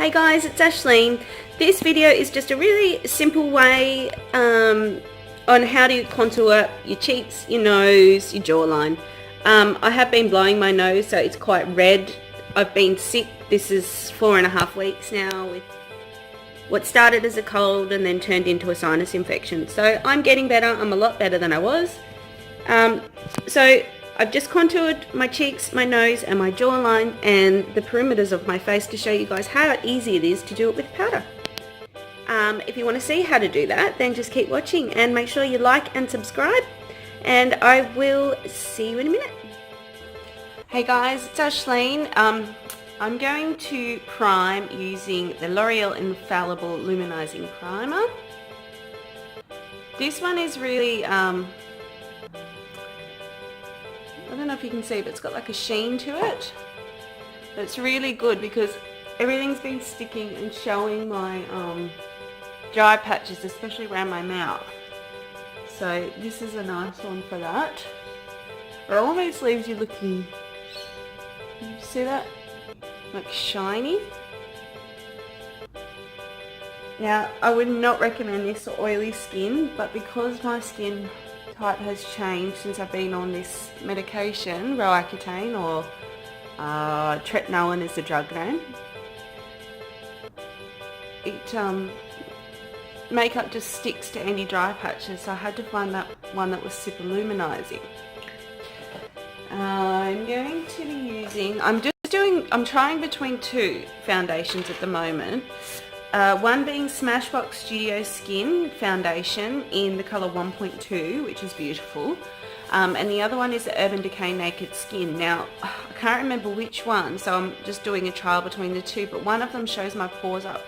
Hey guys, it's Ashleen. This video is just a really simple way on how to contour your cheeks, your nose, your jawline. I have been blowing my nose, so it's quite red. I've been sick. This is 4.5 weeks now with what started as a cold and then turned into a sinus infection. So I'm getting better. I'm a lot better than I was. So I've just contoured my cheeks, my nose and my jawline and the perimeters of my face to show you guys how easy it is to do it with powder. If you want to see how to do that, then just keep watching and make sure you like and subscribe, and I will see you in a minute. Hey guys, it's Ashleen. I'm going to prime using the L'Oreal Infallible Luminizing Primer. This one is really I don't know if you can see, but it's got like a sheen to it. But it's really good because everything's been sticking and showing my dry patches, especially around my mouth. So this is a nice one for that. It almost leaves you looking, you see that? Like shiny. Now I would not recommend this for oily skin, but because my skin type has changed since I've been on this medication, Roaccutane, or tretinoin is the drug name. Makeup just sticks to any dry patches, so I had to find that one that was super luminizing. I'm going to be using, I'm trying between two foundations at the moment. One being Smashbox Studio Skin Foundation in the colour 1.2, which is beautiful. And the other one is the Urban Decay Naked Skin. Now, I can't remember which one, so I'm just doing a trial between the two, but one of them shows my pores up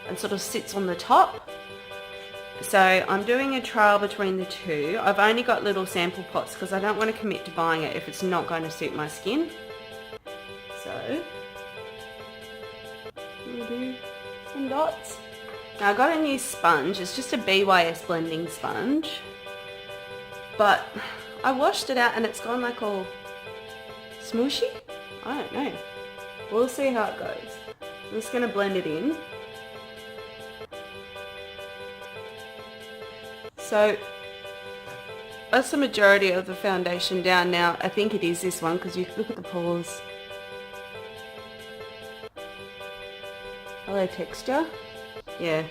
and sort of sits on the top. So I'm doing a trial between the two. I've only got little sample pots because I don't want to commit to buying it if it's not going to suit my skin. So, we'll do some dots. Now I got a new sponge. It's just a BYS blending sponge, but I washed it out and it's gone like all smooshy. I don't know. We'll see how it goes. I'm just going to blend it in. So that's the majority of the foundation down now. I think it is this one because you look at the pores. Hello texture. Yeah,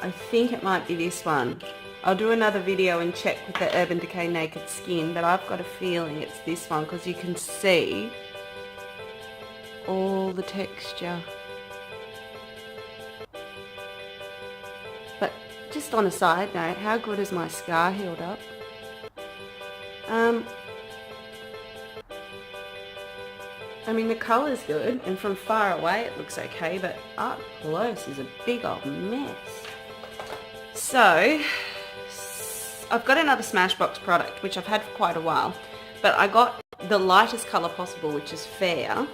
I think it might be this one. I'll do another video and check with the Urban Decay Naked Skin, but I've got a feeling it's this one because you can see all the texture. But just on a side note, how good has my scar healed up? I mean, the colour's good, and from far away it looks okay, but up close is a big old mess. So, I've got another Smashbox product, which I've had for quite a while, but I got the lightest colour possible, which is fair.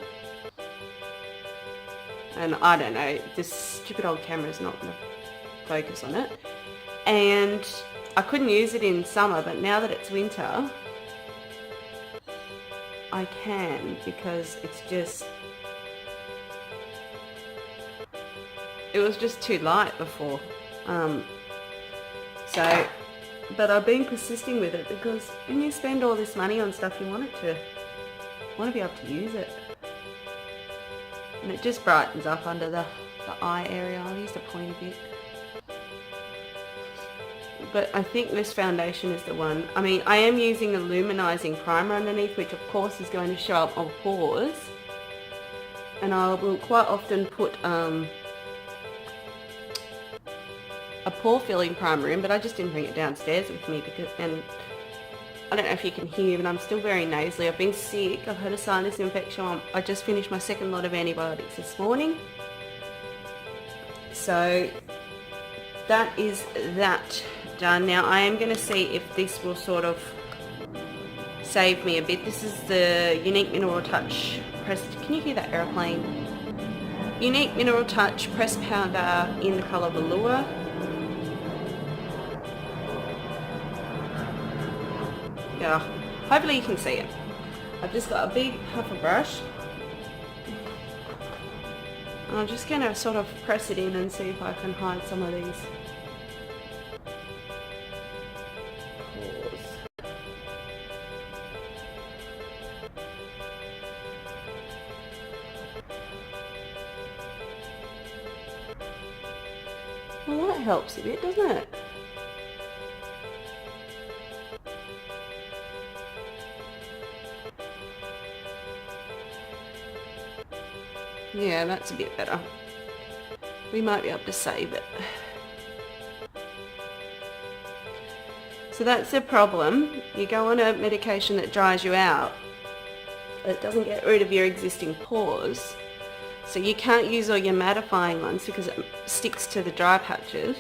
And I don't know, this stupid old camera is not going to focus on it. And I couldn't use it in summer, but now that it's winter, I can, because it's just, it was just too light before. But I've been persisting with it because when you spend all this money on stuff, you want to be able to use it. And it just brightens up under the eye area. I'll use the point a bit. But I think this foundation is the one. I mean, I am using a luminizing primer underneath, which of course is going to show up on pores. And I will quite often put a pore filling primer in, but I just didn't bring it downstairs with me because, and I don't know if you can hear, but I'm still very nasally. I've been sick. I've had a sinus infection. I just finished my second lot of antibiotics this morning. So that is that done. Now I am going to see if this will sort of save me a bit. This is the Younique Mineral Touch Pressed. Can you hear that aeroplane? Younique Mineral Touch Pressed Powder in the colour Velour. Yeah, hopefully you can see it. I've just got a big puffer brush I'm just going to sort of press it in and see if I can hide some of these pores. Well, that helps a bit, doesn't it? Yeah, that's a bit better. We might be able to save it. So that's the problem. You go on a medication that dries you out. It doesn't get rid of your existing pores. So you can't use all your mattifying ones because it sticks to the dry patches.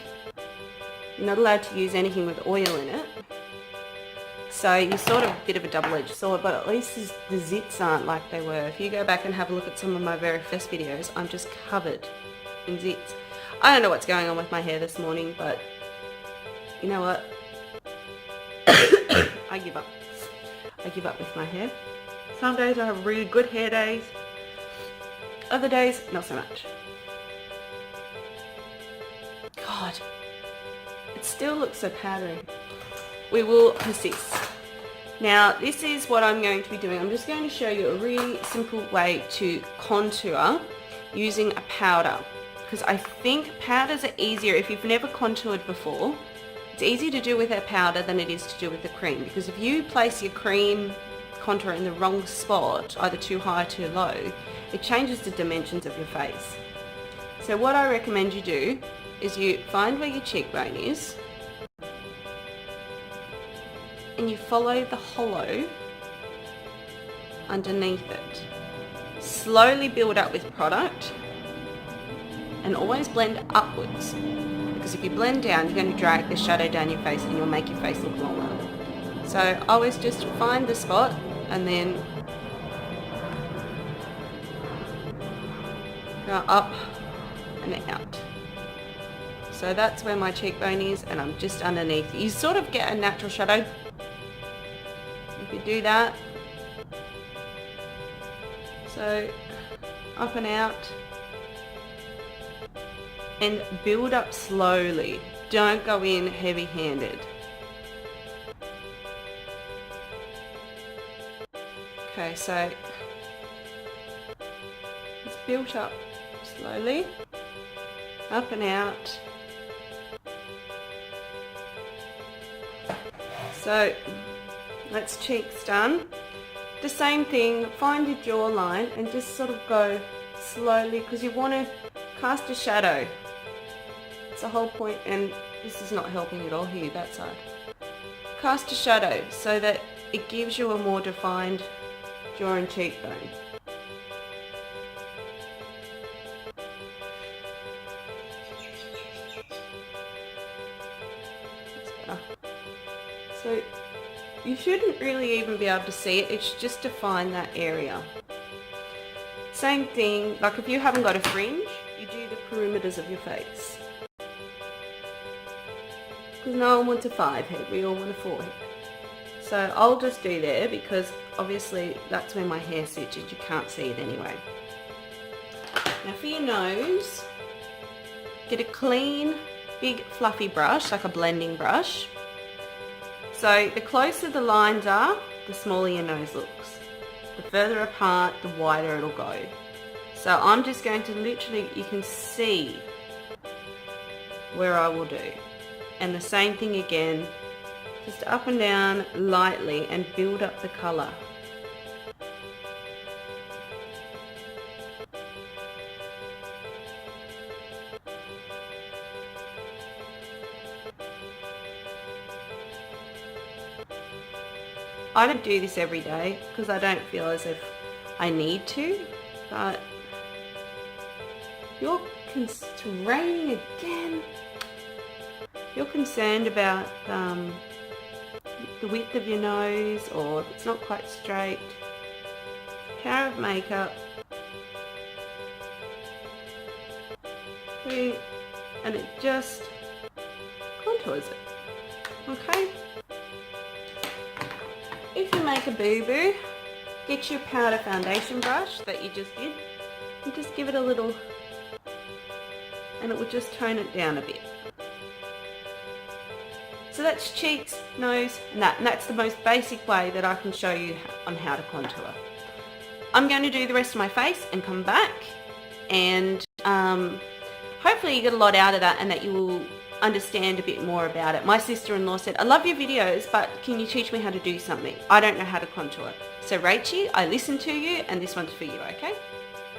You're not allowed to use anything with oil in it. So you're sort of a bit of a double-edged sword, but at least the zits aren't like they were. If you go back and have a look at some of my very first videos, I'm just covered in zits. I don't know what's going on with my hair this morning, but you know what? I give up. I give up with my hair. Some days I have really good hair days. Other days, not so much. God, it still looks so powdery. We will persist. Now, this is what I'm going to be doing. I'm just going to show you a really simple way to contour using a powder. Because I think powders are easier if you've never contoured before. It's easier to do with a powder than it is to do with a cream. Because if you place your cream contour in the wrong spot, either too high or too low, it changes the dimensions of your face. So what I recommend you do is you find where your cheekbone is and you follow the hollow underneath it. Slowly build up with product and always blend upwards, because if you blend down you're going to drag the shadow down your face and you'll make your face look longer. So always just find the spot and then go up and out. So that's where my cheekbone is and I'm just underneath. You sort of get a natural shadow if you do that. So up and out and build up slowly. Don't go in heavy-handed. Okay, so it's built up slowly, up and out. So that's cheeks done. The same thing, find your jawline and just sort of go slowly, because you want to cast a shadow. It's the whole point, and this is not helping at all here, that side. Cast a shadow so that it gives you a more defined jaw and cheekbone. So you shouldn't really even be able to see it, it's just define that area. Same thing, like if you haven't got a fringe, you do the perimeters of your face. Because no one wants a 5-head, we all want a 4-head. So I'll just do there because obviously that's where my hair sits and you can't see it anyway. Now for your nose, get a clean, big fluffy brush, like a blending brush. So the closer the lines are, the smaller your nose looks. The further apart, the wider it'll go. So I'm just going to literally, you can see where I will do. And the same thing again, just up and down lightly and build up the colour. I don't do this every day because I don't feel as if I need to, but you're raining again. You're concerned about the width of your nose, or if it's not quite straight. Power of makeup. And it just contours it. Okay? If you make a boo-boo, get your powder foundation brush that you just did and just give it a little and it will just tone it down a bit. So that's cheeks, nose, and that's the most basic way that I can show you on how to contour. I'm going to do the rest of my face and come back, and hopefully you get a lot out of that and that you will understand a bit more about it. My sister-in-law said, I love your videos, but can you teach me how to do something? I don't know how to contour. So Rachie, I listened to you, and this one's for you, okay?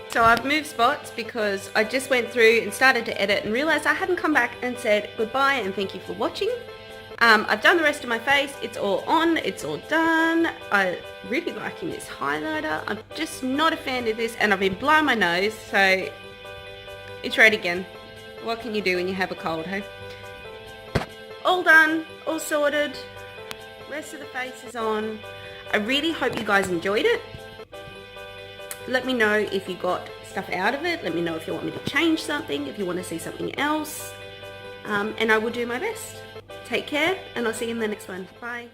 So I've moved spots because I just went through and started to edit and realized I hadn't come back and said goodbye and thank you for watching. I've done the rest of my face. It's all on, it's all done. I'm really liking this highlighter. I'm just not a fan of this, and I've been blowing my nose, so it's red again. What can you do when you have a cold, hey? All done, all sorted. Rest of the face is on. I really hope you guys enjoyed it. Let me know if you got stuff out of it. Let me know if you want me to change something, if you want to see something else. And I will do my best. Take care, and I'll see you in the next one. Bye.